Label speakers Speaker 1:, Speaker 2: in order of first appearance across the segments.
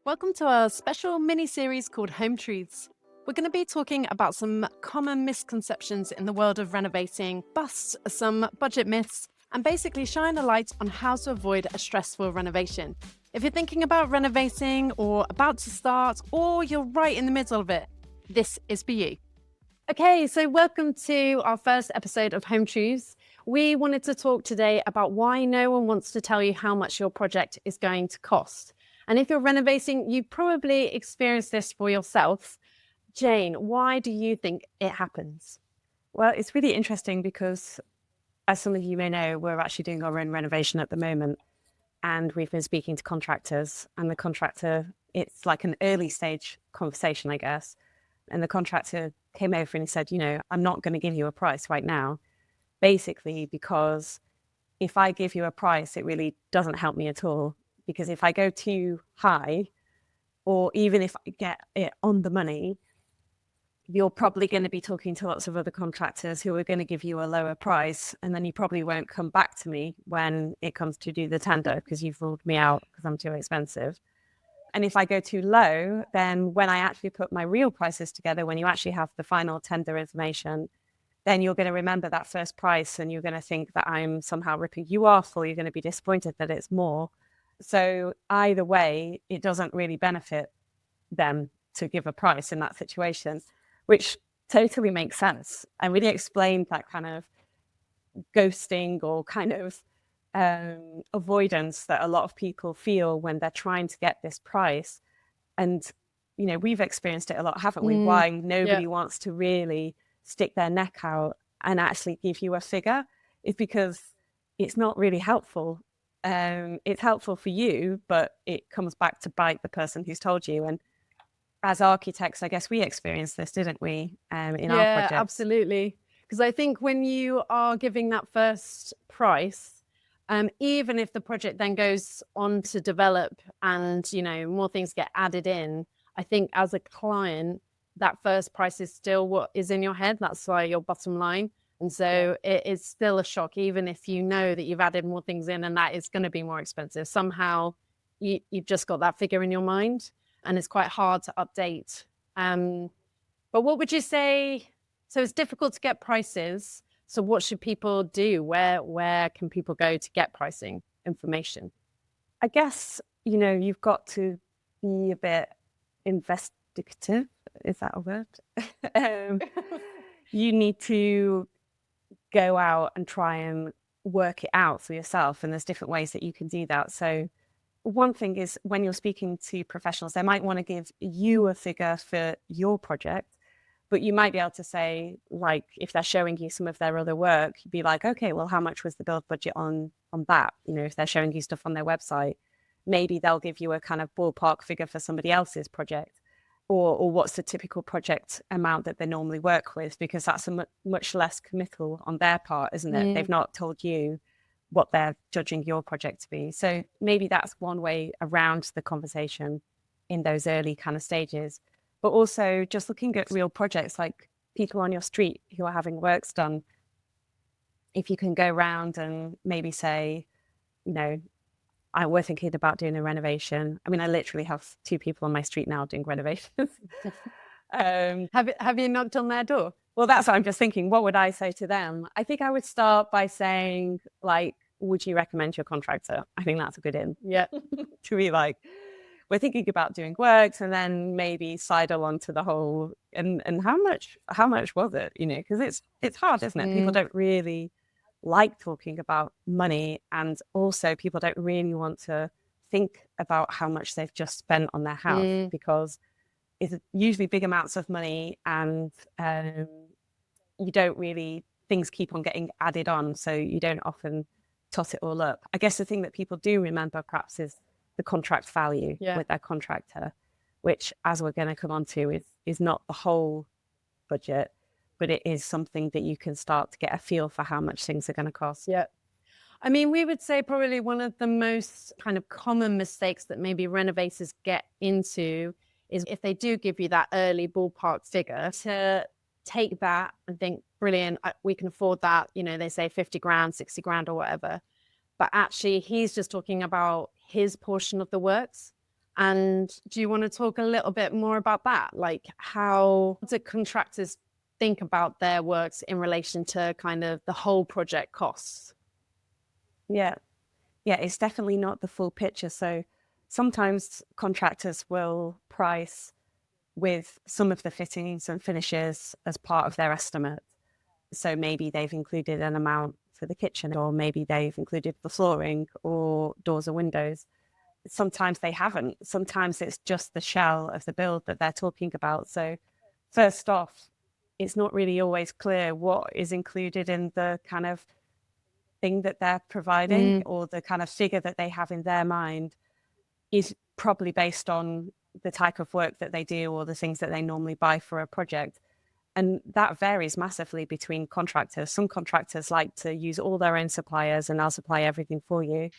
Speaker 1: Welcome to our special mini series called Home Truths. We're going to be talking about some common misconceptions in the world of renovating, bust some budget myths, and basically shine a light on how to avoid a stressful renovation. If you're thinking about renovating or about to start, or you're right in the middle of it, this is for you. Okay, so welcome to our first episode of Home Truths. We wanted to talk today about why no one wants to tell you how much your project is going to cost. And if you're renovating, you probably experienced this for yourself. Jane, why do you think it happens?
Speaker 2: Well, it's really interesting because, as some of you may know, we're actually doing our own renovation at the moment. And we've been speaking to contractors, and the contractor, it's like an early stage conversation, I guess. And the contractor came over and he said, I'm not going to give you a price right now, basically, because if I give you a price, it really doesn't help me at all. Because if I go too high, or even if I get it on the money, you're probably going to be talking to lots of other contractors who are going to give you a lower price. And then you probably won't come back to me when it comes to do the tender because you've ruled me out because I'm too expensive. And if I go too low, then when I actually put my real prices together, when you actually have the final tender information, then you're going to remember that first price and you're going to think that I'm somehow ripping you off, or you're going to be disappointed that it's more. So either way, it doesn't really benefit them to give a price in that situation, which totally makes sense. And really explained that kind of ghosting or kind of avoidance that a lot of people feel when they're trying to get this price. And, we've experienced it a lot, haven't we? Why nobody wants to really stick their neck out and actually give you a figure is because it's not really helpful. It's helpful for you, but it comes back to bite the person who's told you. And as architects, I guess we experienced this, didn't we, in our project?
Speaker 1: Yeah, absolutely. Because I think when you are giving that first price, even if the project then goes on to develop and, more things get added in, I think as a client, that first price is still what is in your head. That's why your bottom line. And so it is still a shock, even if you know that you've added more things in and that is going to be more expensive. Somehow you've just got that figure in your mind and it's quite hard to update. But what would you say? So it's difficult to get prices. So what should people do? Where can people go to get pricing information?
Speaker 2: I guess, you've got to be a bit investigative. Is that a word? You need to go out and try and work it out for yourself. And there's different ways that you can do that. So one thing is when you're speaking to professionals, they might want to give you a figure for your project, but you might be able to say, like, if they're showing you some of their other work, you'd be like, okay, well, how much was the build budget on that? If they're showing you stuff on their website, maybe they'll give you a kind of ballpark figure for somebody else's project, or what's the typical project amount that they normally work with, because that's a much less committal on their part, isn't it? They've not told you what they're judging your project to be. So maybe that's one way around the conversation in those early kind of stages. But also just looking at real projects, like people on your street who are having works done. If you can go around and maybe say, we're thinking about doing a renovation. I mean, I literally have 2 people on my street now doing renovations.
Speaker 1: Have you knocked on their door?
Speaker 2: Well, that's what I'm just thinking. What would I say to them? I think I would start by saying, like, would you recommend your contractor? I think that's a good in.
Speaker 1: Yeah.
Speaker 2: To be like, we're thinking about doing works, and then maybe sidle onto the whole and how much was it? Because it's hard, isn't it? People don't really like talking about money, and also people don't really want to think about how much they've just spent on their house because it's usually big amounts of money, and you don't really, things keep on getting added on, so you don't often tot it all up. I guess the thing that people do remember perhaps is the contract value with their contractor, which, as we're going to come on to, is not the whole budget, but it is something that you can start to get a feel for how much things are going to cost.
Speaker 1: Yeah. I mean, we would say probably one of the most kind of common mistakes that maybe renovators get into is if they do give you that early ballpark figure, to take that and think, brilliant, we can afford that. They say 50 grand, 60 grand or whatever. But actually, he's just talking about his portion of the works. And do you want to talk a little bit more about that? Like, how do contractors think about their works in relation to kind of the whole project costs?
Speaker 2: Yeah. Yeah, it's definitely not the full picture. So sometimes contractors will price with some of the fittings and finishes as part of their estimate. So maybe they've included an amount for the kitchen, or maybe they've included the flooring or doors or windows. Sometimes they haven't. Sometimes it's just the shell of the build that they're talking about. So first off, it's not really always clear what is included in the kind of thing that they're providing, or the kind of figure that they have in their mind is probably based on the type of work that they do or the things that they normally buy for a project. And that varies massively between contractors. Some contractors like to use all their own suppliers and I'll supply everything for you.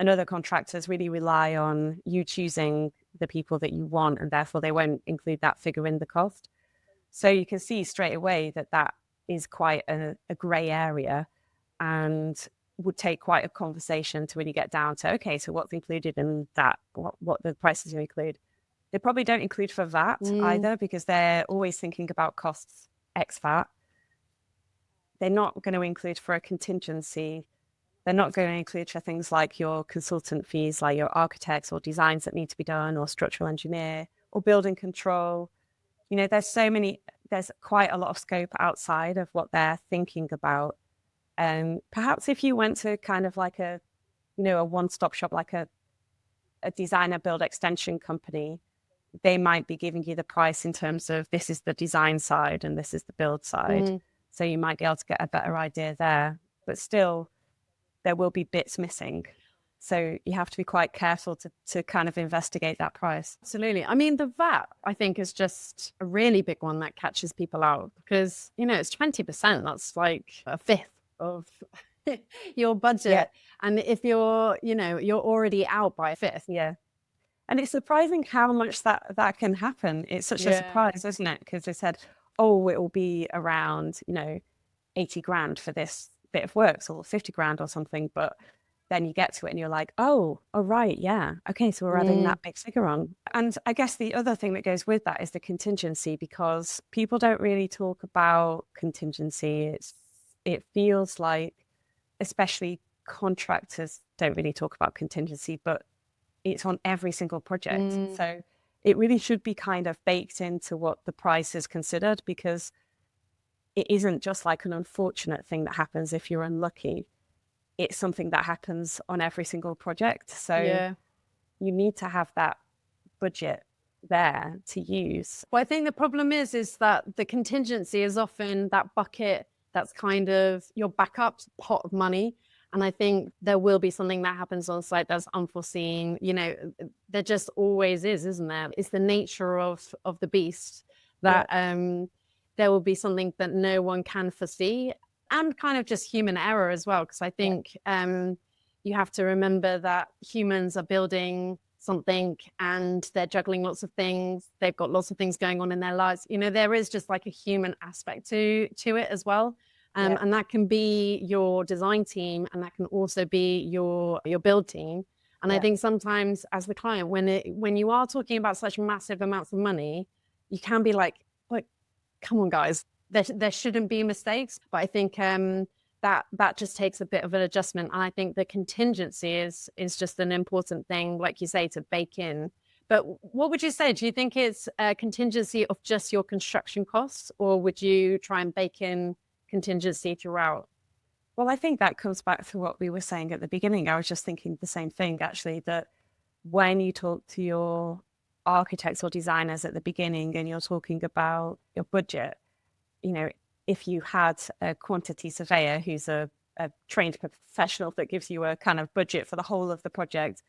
Speaker 2: And other contractors really rely on you choosing the people that you want, and therefore they won't include that figure in the cost. So you can see straight away that that is quite a grey area, and would take quite a conversation to really get down to, okay, so what's included in that, what the prices you include. They probably don't include for VAT either, because they're always thinking about costs ex VAT. They're not going to include for a contingency. They're not going to include for things like your consultant fees, like your architects or designs that need to be done, or structural engineer or building control. You know, there's quite a lot of scope outside of what they're thinking about. Perhaps if you went to kind of like a one-stop shop, like a designer build extension company, they might be giving you the price in terms of this is the design side and this is the build side. So you might be able to get a better idea there. But still, there will be bits missing. So you have to be quite careful to kind of investigate that price.
Speaker 1: Absolutely. I mean, the VAT, I think, is just a really big one that catches people out because, it's 20%. That's like a fifth of your budget.
Speaker 2: Yeah.
Speaker 1: And if you're already out by a fifth.
Speaker 2: Yeah. And it's surprising how much that can happen. It's such a surprise, isn't it? Because they said, oh, it will be around, 80 grand for this bit of works, or 50 grand or something. But then you get to it and you're like, oh, right, yeah. Okay, so we're adding that big figure on. And I guess the other thing that goes with that is the contingency, because people don't really talk about contingency. It feels like, especially contractors don't really talk about contingency, but it's on every single project. So it really should be kind of baked into what the price is considered, because it isn't just like an unfortunate thing that happens if you're unlucky. It's something that happens on every single project. So you need to have that budget there to use.
Speaker 1: Well, I think the problem is that the contingency is often that bucket that's kind of your backup pot of money. And I think there will be something that happens on site that's unforeseen. There just always is, isn't there? It's the nature of the beast that there will be something that no one can foresee, and kind of just human error as well. Because I think you have to remember that humans are building something and they're juggling lots of things. They've got lots of things going on in their lives. There is just like a human aspect to it as well. And that can be your design team, and that can also be your build team. And I think sometimes as the client, when you are talking about such massive amounts of money, you can be like, come on, guys, there shouldn't be mistakes. But I think that just takes a bit of an adjustment. And I think the contingency is just an important thing, like you say, to bake in. But what would you say? Do you think it's a contingency of just your construction costs, or would you try and bake in contingency throughout?
Speaker 2: Well, I think that comes back to what we were saying at the beginning. I was just thinking the same thing, actually, that when you talk to your architects or designers at the beginning and you're talking about your budget, if you had a quantity surveyor who's a trained professional that gives you a kind of budget for the whole of the project,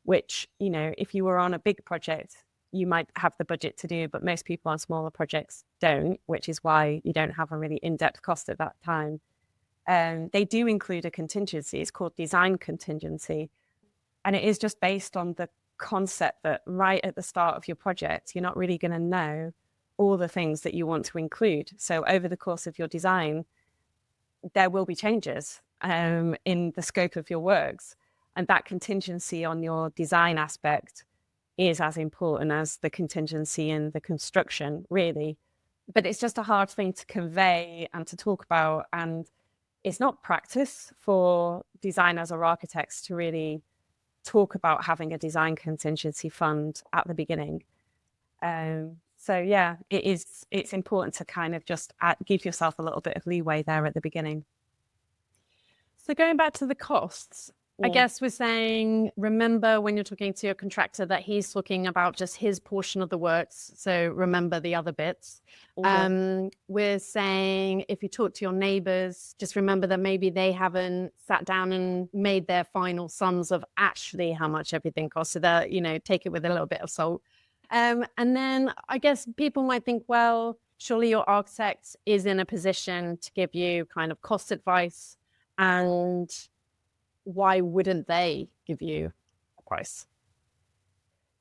Speaker 2: which, if you were on a big project, you might have the budget to do, but most people on smaller projects don't, which is why you don't have a really in-depth cost at that time. They do include a contingency. It's called design contingency. And it is just based on the concept that right at the start of your project, you're not really going to know all the things that you want to include. So over the course of your design, there will be changes in the scope of your works. And that contingency on your design aspect is as important as the contingency and the construction, really. But it's just a hard thing to convey and to talk about. And it's not practice for designers or architects to really talk about having a design contingency fund at the beginning. So yeah, it's important to kind of just give yourself a little bit of leeway there at the beginning.
Speaker 1: So going back to the costs, I
Speaker 2: Yeah.
Speaker 1: guess we're saying, remember when you're talking to your contractor that he's talking about just his portion of the works. So remember the other bits. We're saying if you talk to your neighbors, just remember that maybe they haven't sat down and made their final sums of actually how much everything costs. So that, take it with a little bit of salt. And then I guess people might think, well, surely your architect is in a position to give you kind of cost advice, and why wouldn't they give you a price?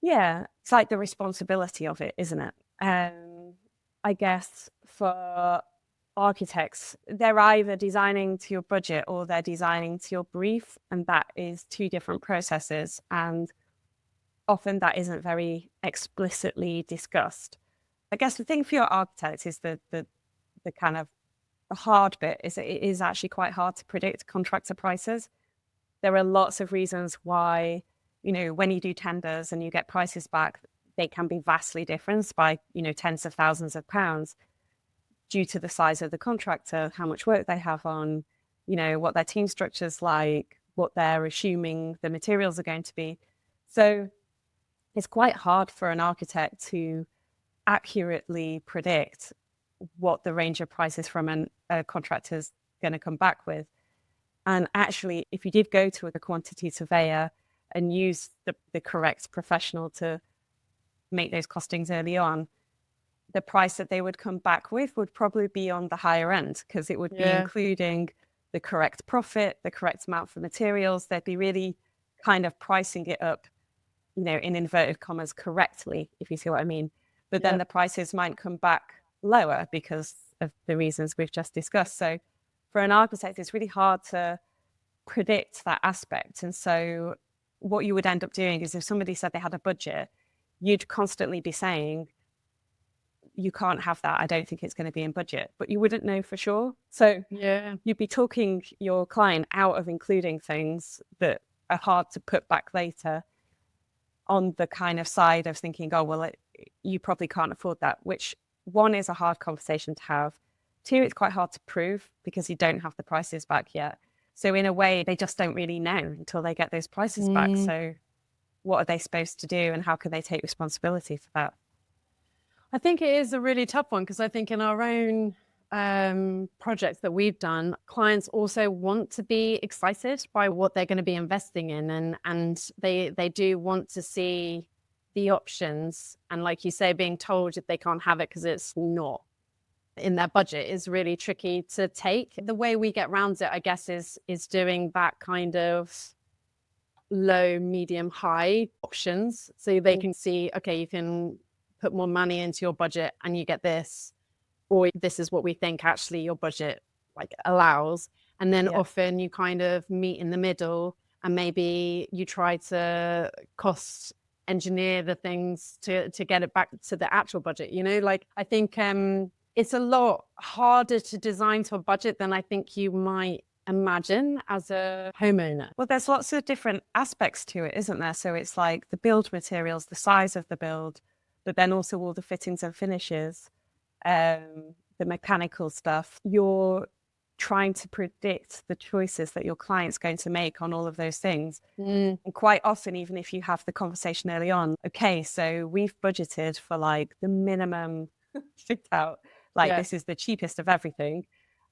Speaker 2: Yeah, it's like the responsibility of it, isn't it? I guess for architects, they're either designing to your budget or they're designing to your brief, and that is two different processes. And often that isn't very explicitly discussed. I guess the thing for your architect is the kind of the hard bit is that it is actually quite hard to predict contractor prices. There are lots of reasons why, when you do tenders and you get prices back, they can be vastly different by, tens of thousands of pounds due to the size of the contractor, how much work they have on, what their team structure's like, what they're assuming the materials are going to be. So it's quite hard for an architect to accurately predict what the range of prices from a contractor's going to come back with. And actually, if you did go to a quantity surveyor and use the correct professional to make those costings early on, the price that they would come back with would probably be on the higher end, because it would be including the correct profit, the correct amount for materials. They'd be really kind of pricing it up, in inverted commas, correctly, if you see what I mean. But then the prices might come back lower because of the reasons we've just discussed. So for an architect, it's really hard to predict that aspect. And so what you would end up doing is if somebody said they had a budget, you'd constantly be saying, you can't have that. I don't think it's going to be in budget, but you wouldn't know for sure. So you'd be talking your client out of including things that are hard to put back later, on the kind of side of thinking, oh, well, you probably can't afford that, which one is a hard conversation to have. Two, it's quite hard to prove because you don't have the prices back yet. So in a way, they just don't really know until they get those prices back. So what are they supposed to do and how can they take responsibility for that?
Speaker 1: I think it is a really tough one, because I think in our own projects that we've done, clients also want to be excited by what they're going to be investing in, and they do want to see the options. And like you say, being told that they can't have it because it's not in their budget is really tricky to take. The way we get around it, I guess, is doing that kind of low, medium, high options, so they can see, okay, you can put more money into your budget and you get this, or this is what we think actually your budget allows. And then often you kind of meet in the middle, and maybe you try to cost engineer the things to get it back to the actual budget. I think it's a lot harder to design to a budget than I think you might imagine as a homeowner.
Speaker 2: Well, there's lots of different aspects to it, isn't there? So it's like the build materials, the size of the build, but then also all the fittings and finishes, the mechanical stuff. You're trying to predict the choices that your client's going to make on all of those things. And quite often, even if you have the conversation early on, okay, so we've budgeted for like the minimum fit out, this is the cheapest of everything.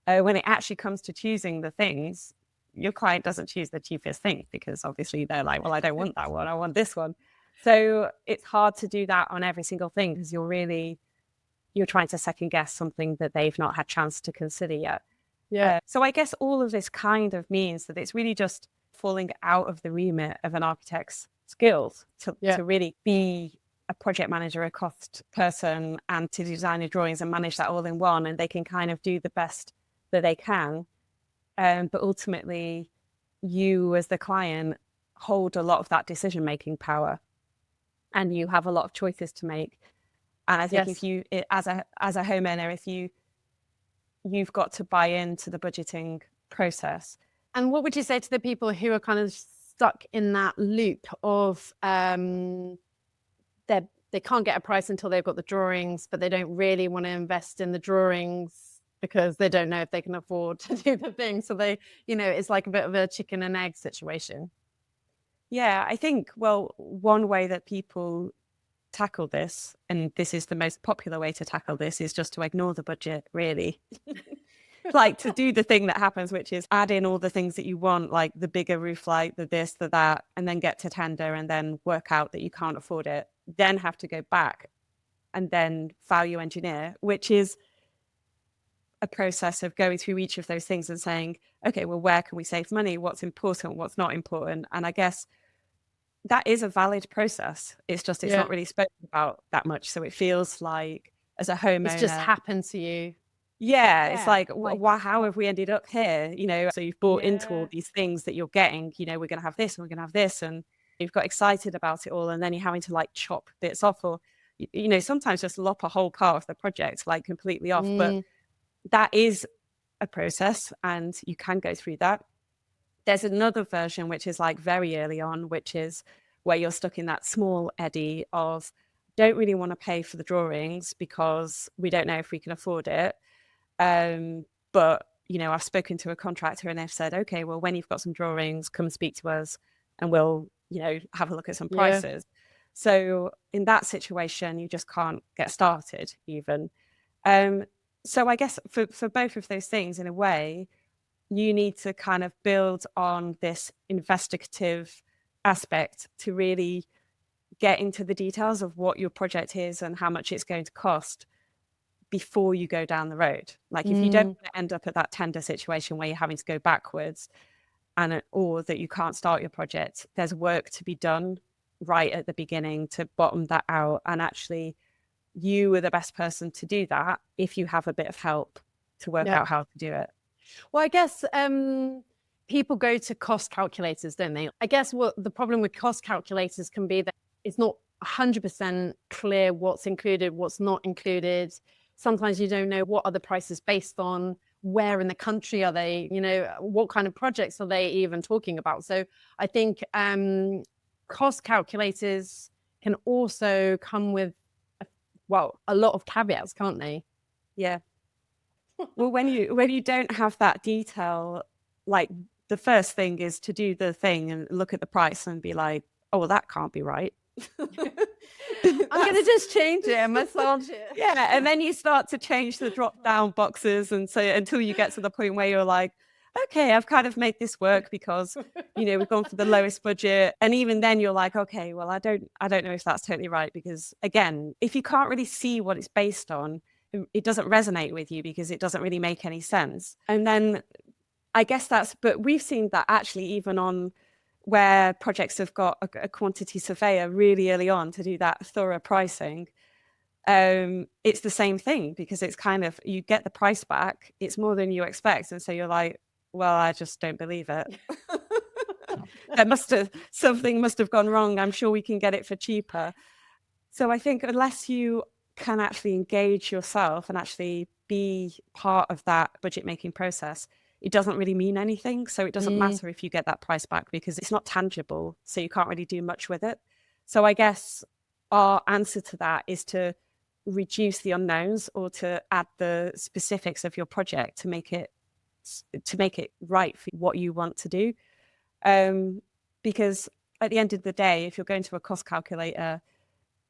Speaker 2: When it actually comes to choosing the things, your client doesn't choose the cheapest thing, because obviously they're like, well, I don't want that one, I want this one. So it's hard to do that on every single thing, because you're trying to second guess something that they've not had chance to consider yet. So I guess all of this kind of means that it's really just falling out of the remit of an architect's skills to really be a project manager, a cost person, and to design the drawings and manage that all in one. And they can kind of do the best that they can. But ultimately, you as the client hold a lot of that decision-making power. and you have a lot of choices to make. And I think
Speaker 1: Yes.
Speaker 2: as a homeowner, if you've got to buy into the budgeting process.
Speaker 1: And what would you say to the people who are kind of stuck in that loop of they can't get a price until they've got the drawings, but they don't really want to invest in the drawings because they don't know if they can afford to do the thing. So they, it's like a bit of a chicken and egg situation.
Speaker 2: Yeah, I think, well, one way that people tackle this, and this is the most popular way to tackle this, is just to ignore the budget, really. Like to do the thing that happens, which is add in all the things that you want, like the bigger roof light, the this, the that, and then get to tender and then work out that you can't afford it, then have to go back and then value engineer, which is a process of going through each of those things and saying, okay, well, where can we save money? What's important? What's not important? And I guess that is a valid process. It's just, it's
Speaker 1: Yeah.
Speaker 2: not really spoken about that much. So it feels like as a
Speaker 1: It's just
Speaker 2: homeowner,
Speaker 1: happened to you.
Speaker 2: yeah, it's like,
Speaker 1: Like,
Speaker 2: how have we ended up here? So you've bought into all
Speaker 1: yeah.
Speaker 2: these things that you're getting, we're going to have this and we're going to have this. And you've got excited about it all. And then you're having to like chop bits off or, sometimes just lop a whole part of the project like completely off. But that is a process and you can go through that. There's another version, which is like very early on, which is where you're stuck in that small eddy of don't really want to pay for the drawings because we don't know if we can afford it. But, I've spoken to a contractor and they've said, okay, well, when you've got some drawings, come and speak to us and we'll, have a look at some
Speaker 1: Yeah.
Speaker 2: prices. So in that situation, you just can't get started even. So I guess for both of those things, in a way, you need to kind of build on this investigative aspect to really get into the details of what your project is and how much it's going to cost before you go down the road. Like if you don't want to end up at that tender situation where you're having to go backwards or that you can't start your project, there's work to be done right at the beginning to bottom that out. And actually you are the best person to do that if you have a bit of help to work out how to do it.
Speaker 1: Well, I guess people go to cost calculators, don't they? I guess what the problem with cost calculators can be that it's not 100% clear what's included, what's not included. Sometimes you don't know what are the prices based on, where in the country are they, what kind of projects are they even talking about. So I think cost calculators can also come with, a lot of caveats, can't they?
Speaker 2: Yeah. Well, when you don't have that detail, like the first thing is to do the thing and look at the price and be like, oh, well, that can't be right.
Speaker 1: I'm going to just change it and massage it.
Speaker 2: Yeah. And then you start to change the drop down boxes. And so until you get to the point where you're like, okay, I've kind of made this work because, we've gone for the lowest budget. And even then you're like, okay, well, I don't know if that's totally right. Because again, if you can't really see what it's based on, it doesn't resonate with you because it doesn't really make any sense. And then I guess but we've seen that actually even on where projects have got a quantity surveyor really early on to do that thorough pricing, it's the same thing because it's kind of, you get the price back, it's more than you expect. And so you're like, well, I just don't believe it. Something must have gone wrong. I'm sure we can get it for cheaper. So I think unless you can actually engage yourself and actually be part of that budget making process, it doesn't really mean anything. So it doesn't matter if you get that price back because it's not tangible. So you can't really do much with it. So I guess our answer to that is to reduce the unknowns or to add the specifics of your project to make it right for what you want to do. Because at the end of the day, if you're going to a cost calculator,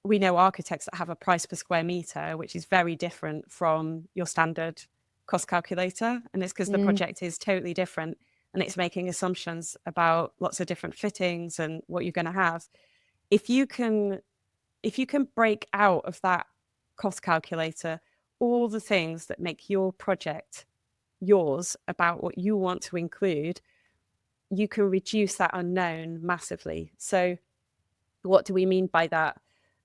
Speaker 2: we know architects that have a price per square meter, which is very different from your standard cost calculator. And it's because the project is totally different and it's making assumptions about lots of different fittings and what you're going to have. If you can break out of that cost calculator all the things that make your project yours about what you want to include, you can reduce that unknown massively. So what do we mean by that?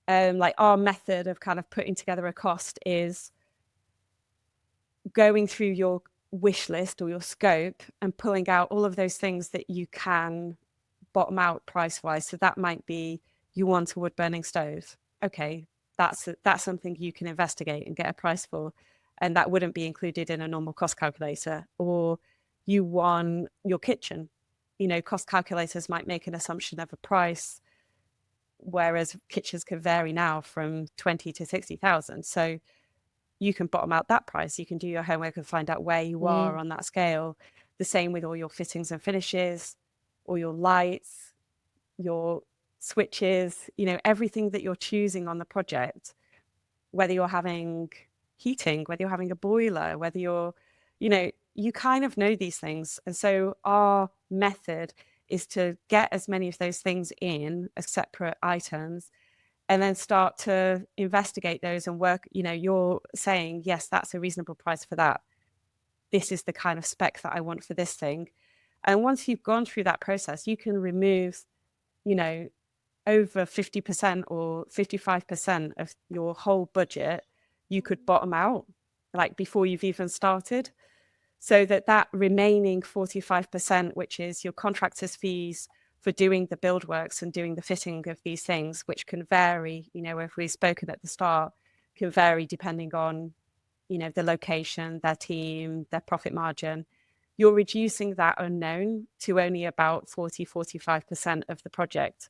Speaker 2: Like our method of kind of putting together a cost is going through your wish list or your scope and pulling out all of those things that you can bottom out price wise. So that might be you want a wood burning stove. Okay, that's something you can investigate and get a price for, and that wouldn't be included in a normal cost calculator. Or you want your kitchen, cost calculators might make an assumption of a price, whereas kitchens can vary now from 20 to 60,000. So you can bottom out that price. You can do your homework and find out where you are on that scale. The same with all your fittings and finishes, all your lights, your switches, everything that you're choosing on the project, whether you're having heating, whether you're having a boiler, whether you're, you kind of know these things. And so our method is to get as many of those things in as separate items and then start to investigate those and work, you're saying, yes, that's a reasonable price for that. This is the kind of spec that I want for this thing. And once you've gone through that process, you can remove, over 50% or 55% of your whole budget. You could bottom out like before you've even started. So that remaining 45%, which is your contractor's fees for doing the build works and doing the fitting of these things, which can vary, if we've spoken at the start, can vary depending on, the location, their team, their profit margin. You're reducing that unknown to only about 45% of the project.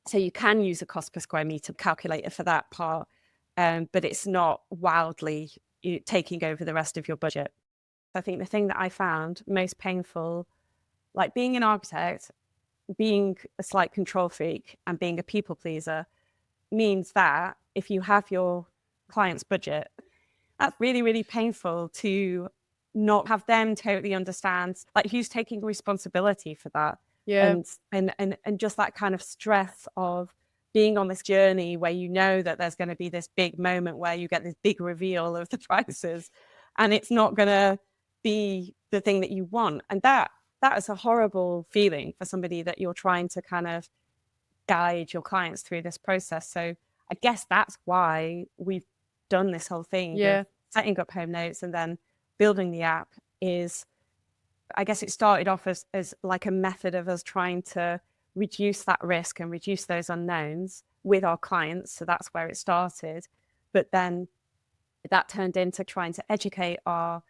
Speaker 2: So you can use a cost per square meter calculator for that part, but it's not wildly taking over the rest of your budget. I think the thing that I found most painful, like being an architect, being a slight control freak and being a people pleaser, means that if you have your client's budget, that's really, really painful to not have them totally understand, like who's taking responsibility for that.
Speaker 1: Yeah.
Speaker 2: And just that kind of stress of being on this journey where that there's going to be this big moment where you get this big reveal of the prices and it's not going to be the thing that you want. And that is a horrible feeling for somebody that you're trying to kind of guide your clients through this process. So I guess that's why we've done this whole thing of setting up home notes and then building the app. Is I guess it started off as like a method of us trying to reduce that risk and reduce those unknowns with our clients. So that's where it started. But then that turned into trying to educate our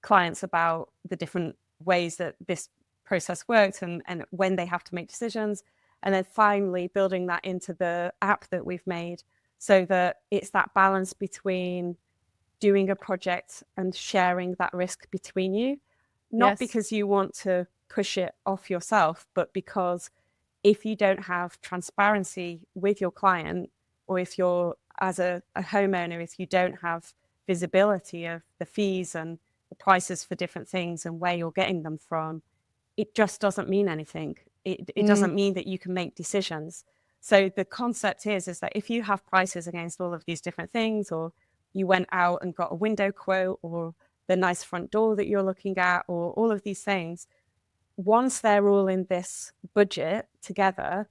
Speaker 2: clients about the different ways that this process works and when they have to make decisions. And then finally building that into the app that we've made so that it's that balance between doing a project and sharing that risk between you. Not because you want to push it off yourself, but because if you don't have transparency with your client, or if you're as a homeowner, if you don't have visibility of the fees and the prices for different things and where you're getting them from, it just doesn't mean anything. It doesn't mean that you can make decisions. So the concept is that if you have prices against all of these different things, or you went out and got a window quote, or the nice front door that you're looking at, or all of these things, once they're all in this budget together,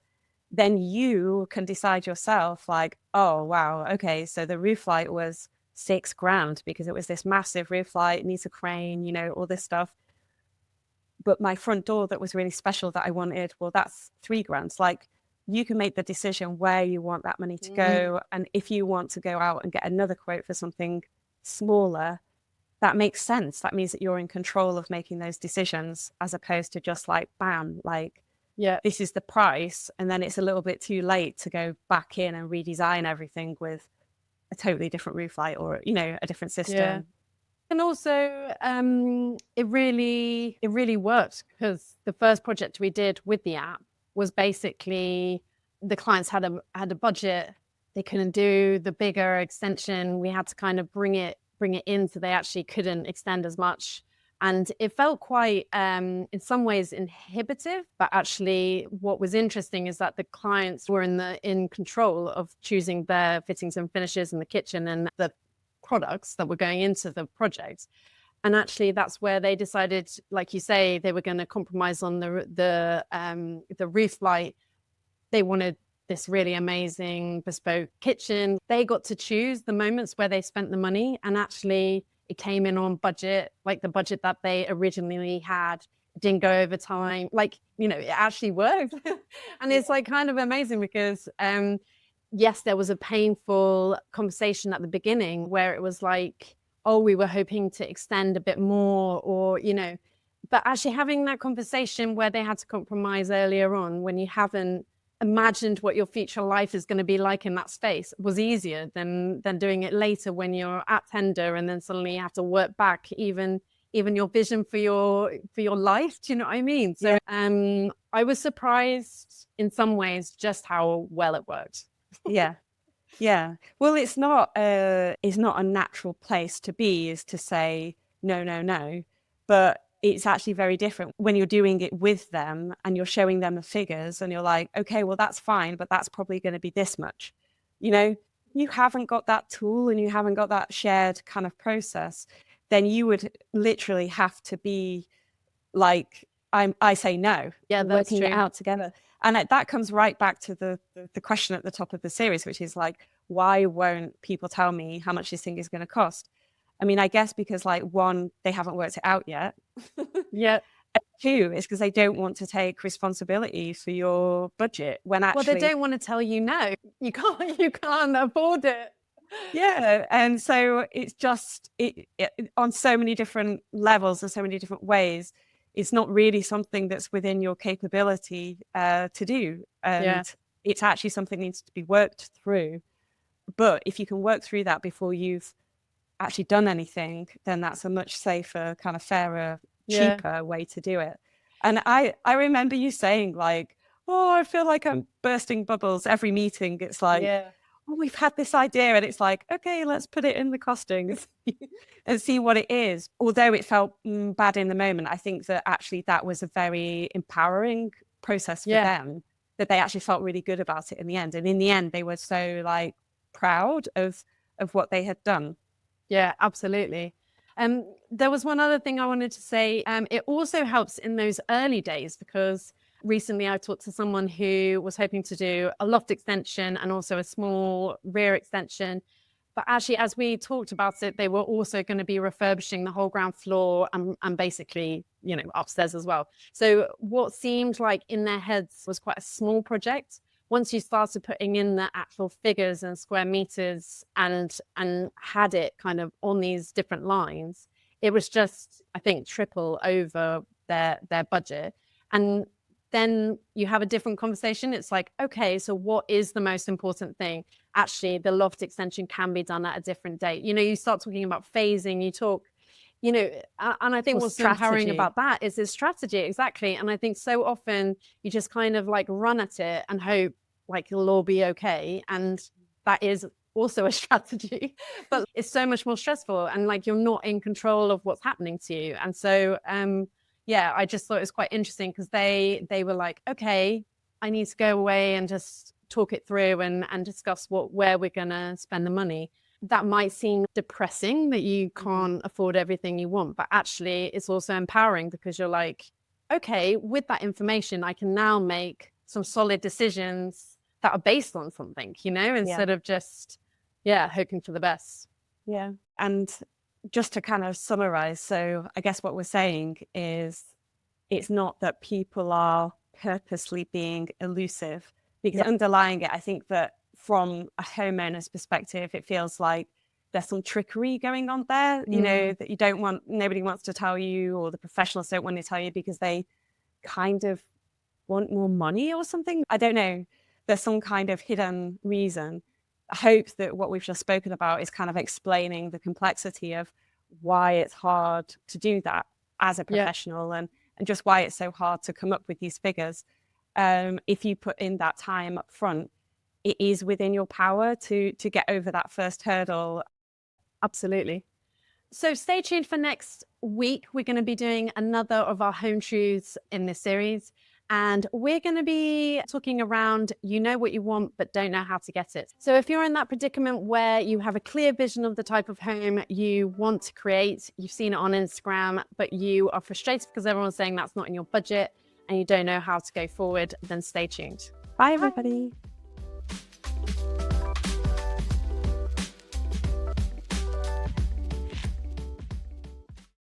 Speaker 2: then you can decide yourself like, oh, wow, okay, so the roof light was $6,000 because it was this massive roof light, it needs a crane, all this stuff. But my front door that was really special that I wanted, well, that's $3,000. Like, you can make the decision where you want that money to go. And if you want to go out and get another quote for something smaller, that makes sense. That means that you're in control of making those decisions, as opposed to just like, bam, like, this is the price. And then it's a little bit too late to go back in and redesign everything with a totally different roof light or, a different system.
Speaker 1: Yeah. And also, it really worked, because the first project we did with the app was basically the clients had a budget. They couldn't do the bigger extension. We had to kind of bring it in, so they actually couldn't extend as much. And it felt quite, in some ways, inhibitive. But actually, what was interesting is that the clients were in control of choosing their fittings and finishes in the kitchen and the products that were going into the project. And actually, that's where they decided, like you say, they were going to compromise on the roof light. They wanted this really amazing bespoke kitchen. They got to choose the moments where they spent the money, and actually it came in on budget, like the budget that they originally had. it didn't go over time. Like, you know, it actually worked. And it's like kind of amazing because, yes, there was a painful conversation at the beginning where it was like, oh, we were hoping to extend a bit more, or, you know, but actually having that conversation where they had to compromise earlier on when you haven't imagined what your future life is going to be like in that space was easier than doing it later when you're at tender and then suddenly you have to work back even your vision for your life. Do you know what I mean? So I was surprised in some ways just how well it worked.
Speaker 2: Yeah. Yeah. Well, it's not a natural place to be, is to say no, no, no. But it's actually very different when you're doing it with them and you're showing them the figures and you're like, okay, well, that's fine, but that's probably going to be this much. You know, you haven't got that tool and you haven't got that shared kind of process, then you would literally have to be like, I say no.
Speaker 1: Yeah,
Speaker 2: We're
Speaker 1: that's
Speaker 2: working
Speaker 1: true.
Speaker 2: it out together. And that comes right back to the question at the top of the series, which is like, why won't people tell me how much this thing is going to cost? I mean, I guess because, like, one, they haven't worked it out yet.
Speaker 1: Yeah.
Speaker 2: And two, it's because they don't want to take responsibility for your budget when actually,
Speaker 1: well, they don't want to tell you no. You can't afford it.
Speaker 2: yeah. And so it's just it on so many different levels and so many different ways. It's not really something that's within your capability to do, and it's actually something that needs to be worked through. But if you can work through that before you've actually done anything, then that's a much safer, kind of fairer, cheaper way to do it. And I remember you saying, like, oh, I feel like I'm bursting bubbles every meeting. It's like, oh, we've had this idea, and it's like, okay, let's put it in the costings and see what it is. Although it felt bad in the moment, I think that actually that was a very empowering process for them, that they actually felt really good about it in the end. And in the end, they were so, like, proud of what they had done.
Speaker 1: Yeah, absolutely. There was one other thing I wanted to say. It also helps in those early days because recently I talked to someone who was hoping to do a loft extension and also a small rear extension. But actually, as we talked about it, they were also going to be refurbishing the whole ground floor and basically, you know, upstairs as well. So what seemed like in their heads was quite a small project, once you started putting in the actual figures and square meters and had it kind of on these different lines, it was just, I think, triple over their budget. And then you have a different conversation. It's like, okay, so what is the most important thing? Actually, the loft extension can be done at a different date. You know, you start talking about phasing, you talk, you know, and I think what's so empowering about that is this strategy. Exactly. And I think so often you just kind of like run at it and hope like it'll all be okay. And that is also a strategy, but it's so much more stressful and like you're not in control of what's happening to you. And so, yeah, I just thought it was quite interesting because they were like, okay, I need to go away and just talk it through and discuss where we're going to spend the money. That might seem depressing that you can't afford everything you want, but actually it's also empowering because you're like, okay, with that information, I can now make some solid decisions that are based on something, you know, instead of just, hoping for the best.
Speaker 2: Yeah. And just to kind of summarize, so I guess what we're saying is it's not that people are purposely being elusive, because underlying it, I think that from a homeowner's perspective, it feels like there's some trickery going on there, you know, that you don't want, nobody wants to tell you, or the professionals don't want to tell you because they kind of want more money or something. I don't know. There's some kind of hidden reason. I hope that what we've just spoken about is kind of explaining the complexity of why it's hard to do that as a professional, and just why it's so hard to come up with these figures. If you put in that time up front, it is within your power to get over that first hurdle.
Speaker 1: Absolutely. So stay tuned for next week. We're going to be doing another of our home truths in this series. And we're going to be talking around, you know what you want, but don't know how to get it. So if you're in that predicament where you have a clear vision of the type of home you want to create, you've seen it on Instagram, but you are frustrated because everyone's saying that's not in your budget and you don't know how to go forward, then stay tuned.
Speaker 2: Bye, everybody.